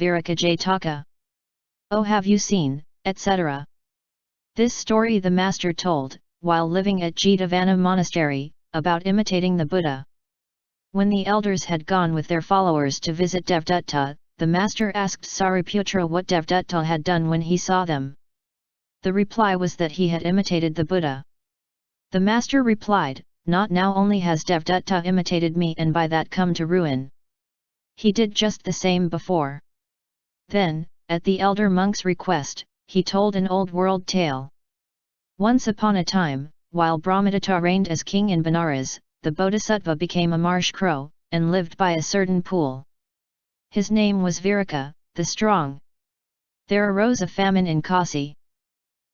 Viraka JATAKA. Oh, have you seen, etc. This story the master told, while living at Jetavana monastery, about imitating the Buddha. When the elders had gone with their followers to visit Devdatta, the master asked Sariputra what Devdatta had done when he saw them. The reply was that he had imitated the Buddha. The master replied, "Not now only has Devdatta imitated me and by that come to ruin. He did just the same before." Then, at the elder monk's request, he told an old world tale. Once upon a time, while Brahmadatta reigned as king in Benares, the bodhisattva became a marsh crow, and lived by a certain pool. His name was Viraka, the strong. There arose a famine in Kasi.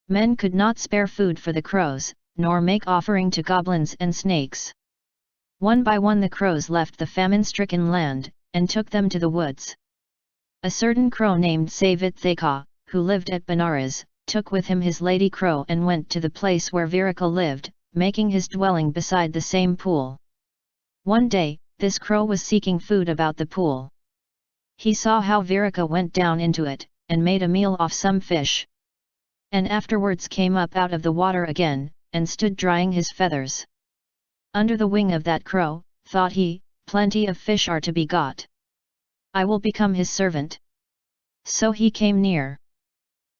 Men could not spare food for the crows, nor make offering to goblins and snakes. One by one the crows left the famine-stricken land, and took them to the woods. A certain crow named Savithaka, who lived at Benares, took with him his lady crow and went to the place where Viraka lived, making his dwelling beside the same pool. One day, this crow was seeking food about the pool. He saw how Viraka went down into it, and made a meal off some fish. And afterwards came up out of the water again, and stood drying his feathers. Under the wing of that crow, thought he, plenty of fish are to be got. I will become his servant. So he came near.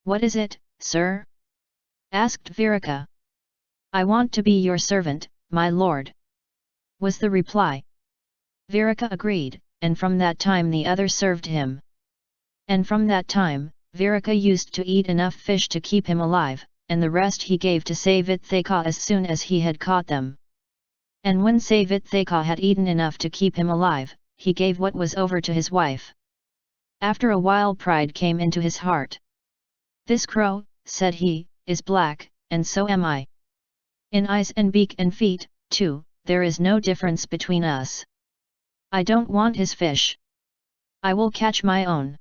"What is it, sir?" asked Viraka. "I want to be your servant, my lord," was the reply. Viraka agreed, and from that time the other served him. And from that time, Viraka used to eat enough fish to keep him alive, and the rest he gave to Savithaka as soon as he had caught them. And when Savithaka had eaten enough to keep him alive, he gave what was over to his wife. After a while pride came into his heart. "This crow," said he, "is black, and so am I. In eyes and beak and feet, too, there is no difference between us. I don't want his fish. I will catch my own."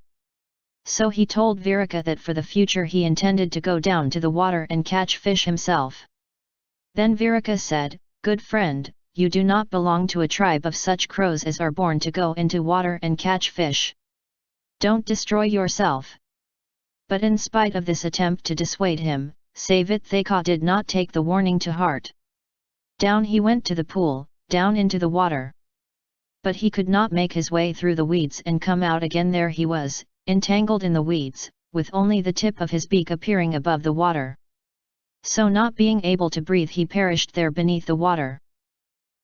So he told Viraka that for the future he intended to go down to the water and catch fish himself. Then Viraka said, "Good friend, you do not belong to a tribe of such crows as are born to go into water and catch fish. Don't destroy yourself." But in spite of this attempt to dissuade him, Savithaka did not take the warning to heart. Down he went to the pool, down into the water. But he could not make his way through the weeds and come out again. There he was, entangled in the weeds, with only the tip of his beak appearing above the water. So not being able to breathe he perished there beneath the water.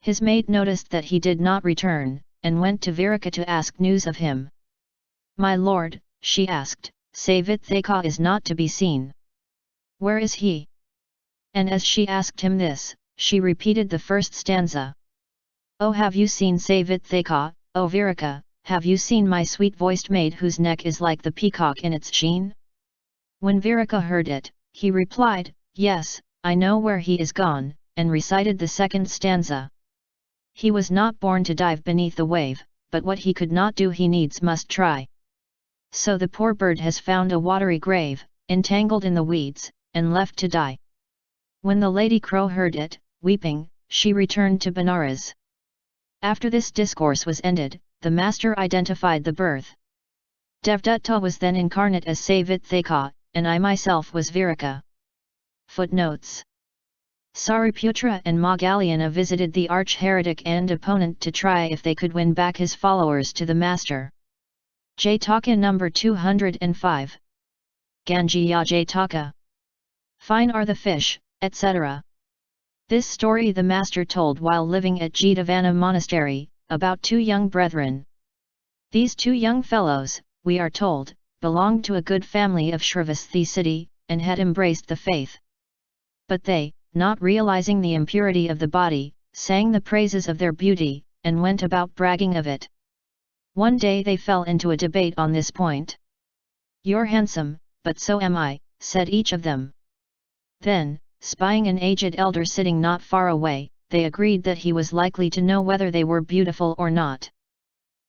His mate noticed that he did not return, and went to Viraka to ask news of him. "My lord," she asked, "Savithaka is not to be seen. Where is he?" And as she asked him this, she repeated the first stanza. "Oh, have you seen Savithaka, O Viraka, have you seen my sweet-voiced maid whose neck is like the peacock in its sheen?" When Viraka heard it, he replied, "Yes, I know where he is gone," and recited the second stanza. He was not born to dive beneath the wave, but what he could not do he needs must try. So the poor bird has found a watery grave, entangled in the weeds, and left to die. When the lady crow heard it, weeping, she returned to Benares. After this discourse was ended, the master identified the birth. Devdatta was then incarnate as Savithaka, and I myself was Viraka. Footnotes. Sariputra and Moggallana visited the arch-heretic and opponent to try if they could win back his followers to the master. Jataka number 205. Ganjiya Jataka. Fine are the fish, etc. This story the master told while living at Jetavana monastery, about two young brethren. These two young fellows, we are told, belonged to a good family of Shrivasthi city, and had embraced the faith. But they, not realizing the impurity of the body, sang the praises of their beauty, and went about bragging of it. One day they fell into a debate on this point. "You're handsome, but so am I," said each of them. Then, spying an aged elder sitting not far away, they agreed that he was likely to know whether they were beautiful or not.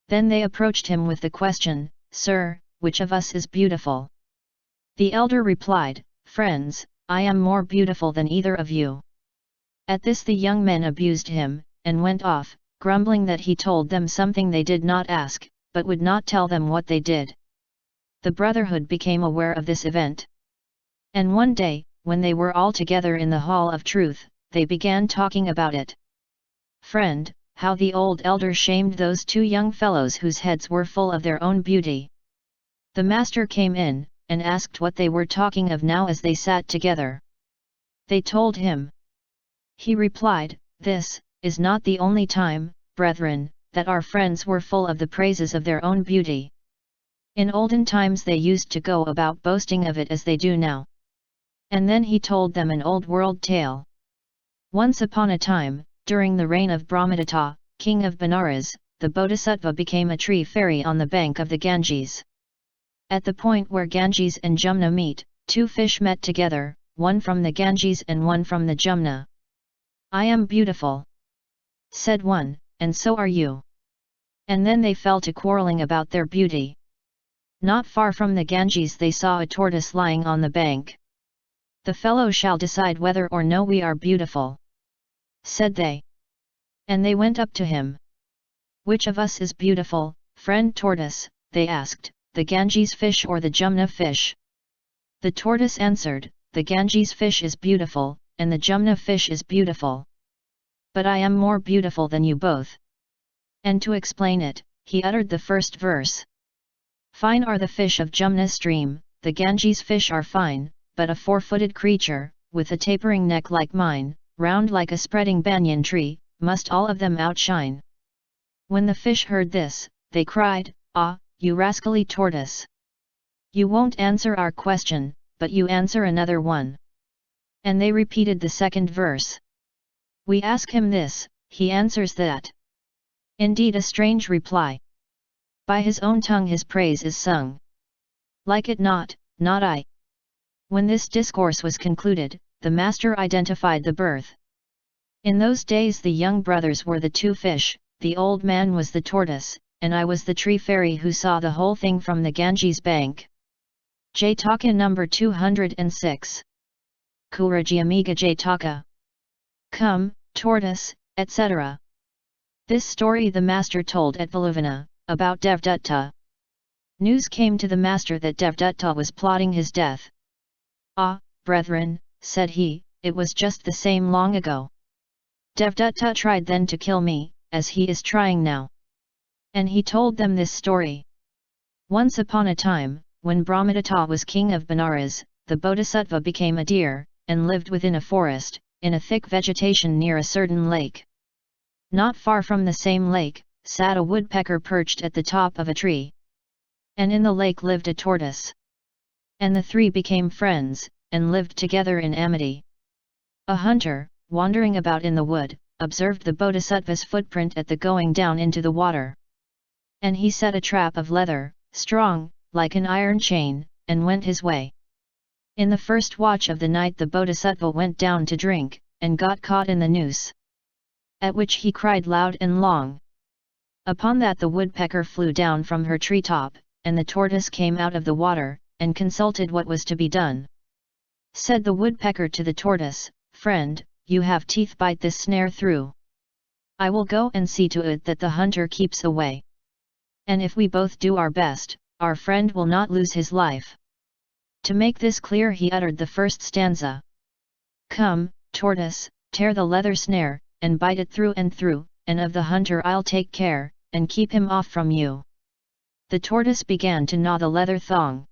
Then they approached him with the question, "Sir, which of us is beautiful?" The elder replied, "Friends, I am more beautiful than either of you." At this the young men abused him, and went off, grumbling that he told them something they did not ask, but would not tell them what they did. The brotherhood became aware of this event. And one day, when they were all together in the Hall of Truth, they began talking about it. "Friend, how the old elder shamed those two young fellows whose heads were full of their own beauty." The master came in, and asked what they were talking of now as they sat together. They told him. He replied, "This is not the only time, brethren, that our friends were full of the praises of their own beauty. In olden times they used to go about boasting of it as they do now." And then he told them an old world tale. Once upon a time, during the reign of Brahmadatta, king of Benares, the bodhisattva became a tree fairy on the bank of the Ganges. At the point where Ganges and Jumna meet, two fish met together, one from the Ganges and one from the Jumna. "I am beautiful," said one, "and so are you." And then they fell to quarreling about their beauty. Not far from the Ganges they saw a tortoise lying on the bank. "The fellow shall decide whether or no we are beautiful," said they. And they went up to him. "Which of us is beautiful, friend tortoise?" they asked, "the Ganges fish or the Jumna fish?" The tortoise answered, "The Ganges fish is beautiful, and the Jumna fish is beautiful. But I am more beautiful than you both." And to explain it, he uttered the first verse. "Fine are the fish of Jumna stream, the Ganges fish are fine, but a four-footed creature, with a tapering neck like mine, round like a spreading banyan tree, must all of them outshine." When the fish heard this, they cried, "Ah, you rascally tortoise! You won't answer our question, but you answer another one." And they repeated the second verse. "We ask him this, he answers that." Indeed a strange reply. By his own tongue his praise is sung. Like it not, not I. When this discourse was concluded, the master identified the birth. In those days the young brothers were the two fish, the old man was the tortoise, and I was the tree fairy who saw the whole thing from the Ganges bank. JATAKA number 206. Kurajiyamiga JATAKA. Come, tortoise, etc. This story the master told at Valuvana, about Devdutta. News came to the master that Devdutta was plotting his death. "Ah, brethren," said he, "it was just the same long ago. Devdutta tried then to kill me, as he is trying now." And he told them this story. Once upon a time, when Brahmadatta was king of Benares, the bodhisattva became a deer, and lived within a forest, in a thick vegetation near a certain lake. Not far from the same lake, sat a woodpecker perched at the top of a tree. And in the lake lived a tortoise. And the three became friends, and lived together in amity. A hunter, wandering about in the wood, observed the bodhisattva's footprint at the going down into the water. And he set a trap of leather, strong, like an iron chain, and went his way. In the first watch of the night the bodhisattva went down to drink, and got caught in the noose. At which he cried loud and long. Upon that the woodpecker flew down from her treetop, and the tortoise came out of the water, and consulted what was to be done. Said the woodpecker to the tortoise, "Friend, you have teeth, bite this snare through. I will go and see to it that the hunter keeps away. And if we both do our best, our friend will not lose his life." To make this clear he uttered the first stanza. "Come, tortoise, tear the leather snare, and bite it through, and of the hunter I'll take care, and keep him off from you." The tortoise began to gnaw the leather thong.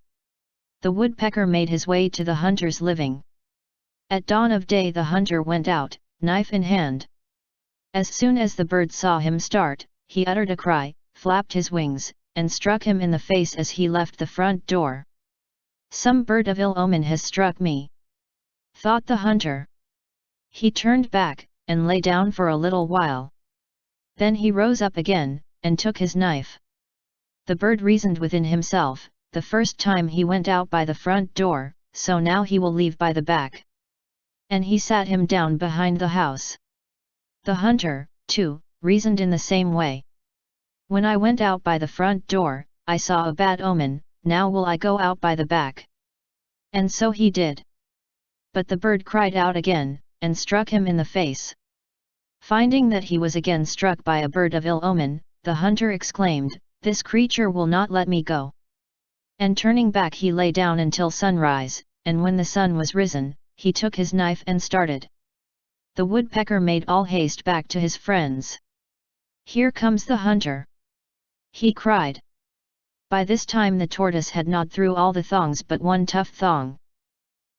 The woodpecker made his way to the hunter's living. At dawn of day the hunter went out, knife in hand. As soon as the bird saw him start, he uttered a cry, flapped his wings, and struck him in the face as he left the front door. "Some bird of ill omen has struck me," thought the hunter. He turned back, and lay down for a little while. Then he rose up again, and took his knife. The bird reasoned within himself, "The first time he went out by the front door, so now he will leave by the back." And he sat him down behind the house. The hunter, too, reasoned in the same way. "When I went out by the front door, I saw a bad omen, now will I go out by the back." And so he did. But the bird cried out again, and struck him in the face. Finding that he was again struck by a bird of ill omen, the hunter exclaimed, "This creature will not let me go." And turning back he lay down until sunrise, and when the sun was risen, he took his knife and started. The woodpecker made all haste back to his friends. "Here comes the hunter!" he cried. By this time the tortoise had gnawed through all the thongs but one tough thong.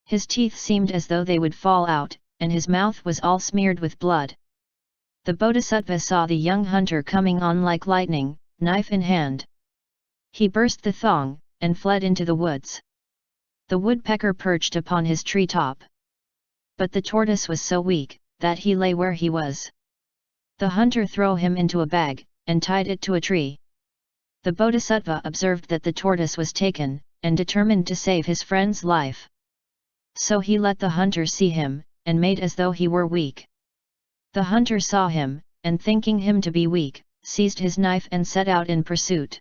His teeth seemed as though they would fall out, and his mouth was all smeared with blood. The bodhisattva saw the young hunter coming on like lightning, knife in hand. He burst the thong, and fled into the woods. The woodpecker perched upon his tree top. But the tortoise was so weak, that he lay where he was. The hunter threw him into a bag, and tied it to a tree. The bodhisattva observed that the tortoise was taken, and determined to save his friend's life. So he let the hunter see him, and made as though he were weak. The hunter saw him, and thinking him to be weak, seized his knife and set out in pursuit.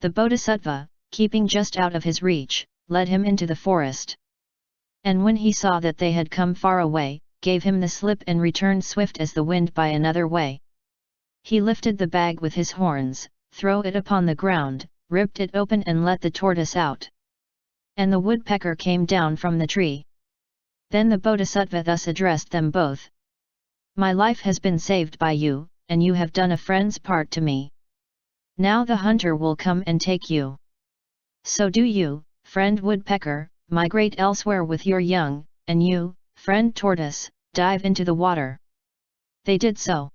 The bodhisattva, keeping just out of his reach, led him into the forest. And when he saw that they had come far away, gave him the slip and returned swift as the wind by another way. He lifted the bag with his horns, threw it upon the ground, ripped it open and let the tortoise out. And the woodpecker came down from the tree. Then the bodhisattva thus addressed them both. "My life has been saved by you, and you have done a friend's part to me. Now the hunter will come and take you. So do you, friend woodpecker, migrate elsewhere with your young, and you, friend tortoise, dive into the water." They did so.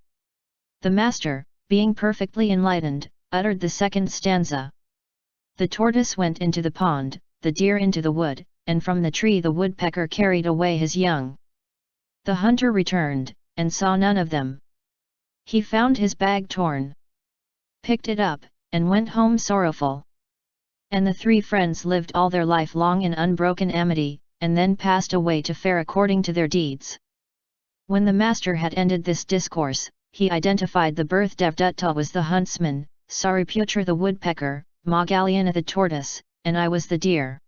The master, being perfectly enlightened, uttered the second stanza. The tortoise went into the pond, the deer into the wood, and from the tree the woodpecker carried away his young. The hunter returned, and saw none of them. He found his bag torn, picked it up, and went home sorrowful. And the three friends lived all their life long in unbroken amity, and then passed away to fare according to their deeds. When the master had ended this discourse, he identified the birth Devdutta was the huntsman, Sariputra the woodpecker, Moggallana the tortoise, and I was the deer.